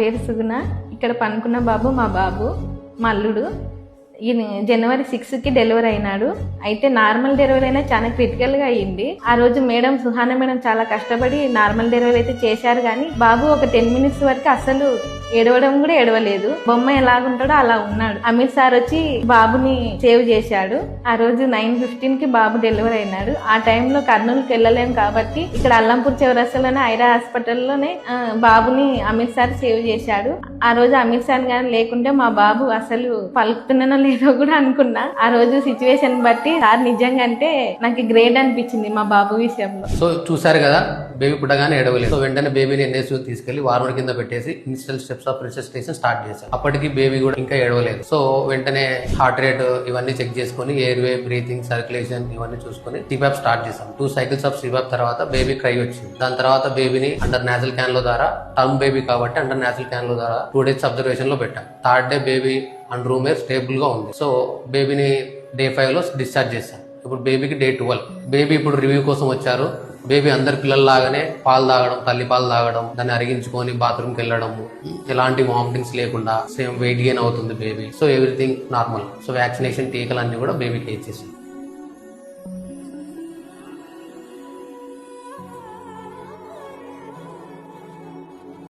పేరు సుగుణ. ఇక్కడ పనుకున్న బాబు మా బాబు, మా అల్లుడు. ఈయన జనవరి 6కి డెలివరీ అయినాడు. అయితే నార్మల్ డెలివరీ అయినా చాలా క్రిటికల్గా అయ్యింది. ఆ రోజు మేడం సుహానా మేడం చాలా కష్టపడి నార్మల్ డెలివరీ అయితే చేశారు. కానీ బాబు ఒక 10 మినిట్స్ వరకు అసలు ఏడవడం కూడా ఏడవలేదు. బొమ్మ ఎలాగుంటాడో అలా ఉన్నాడు. అమీర్ సార్ వచ్చి బాబుని సేవ్ చేశాడు. ఆ రోజు 9:15కి బాబు డెలివరీ అయినాడు. ఆ టైంలో కర్నూలుకి వెళ్ళలేం కాబట్టి ఇక్కడ అల్లంపూర్ చౌరస్తాలోనే ఐరా హాస్పిటల్లోనే బాబుని అమీర్ సార్ సేవ్ చేశాడు. ఆ రోజు అమీర్ సార్ గాని లేకుంటే మా బాబు అసలు పలుకుతున్నానో లేదో కూడా అనుకున్నా. ఆ రోజు సిచ్యువేషన్ బట్టి సార్ నిజంగా అంటే నాకు గ్రేట్ అనిపించింది మా బాబు విషయంలో. సో చూసారు కదా, బేబీ పుట్టగానే ఏడవలేదు. సో వెంటనే బేబీని ఎన్ఎస్యూ తీసుకెళ్లి వార్మర్ కింద పెట్టేసి initial steps of resuscitation start చేశారు. అప్పటికి బేబీ కూడా ఇంకా ఏడవలేదు. సో వెంటనే హార్ట్ రేట్ ఇవన్నీ చెక్ చేసుకుని ఎయిర్ వే, బ్రీతింగ్, సర్క్యులేషన్ ఇవన్నీ చూసుకుని సిపాప్ స్టార్ట్ చేశాం. 2 సైకిల్స్ ఆఫ్ సిపాప్ తర్వాత బేబీ క్రై వచ్చింది. దాని తర్వాత బేబీని అండర్ నాజల్ క్యాన్ లో ద్వారా, టర్మ్ బేబీ కాబట్టి అండర్ నాజల్ క్యాన్ లో ద్వారా 2 days అబ్జర్వేషన్ లో పెట్టాం. 3rd day baby and room air stable గా ఉంది. సో బేబీని డే 5లో డిశ్చార్జ్ చేశాం. ఇప్పుడు బేబీకి డే 12. బేబీ ఇప్పుడు రివ్యూ కోసం వచ్చారు. బేబీ అందరి పిల్లల్లాగానే పాలు తాగడం, తల్లి పాలు తాగడం, దాన్ని అరిగించుకొని బాత్రూమ్కి వెళ్ళడము, ఎలాంటి వామిటింగ్స్ లేకుండా సేమ్ వెయిట్ గెయిన్ అవుతుంది baby. So everything normal. So vaccination, టీకాలు అన్ని కూడా బేబీకి ఇచ్చేసాం.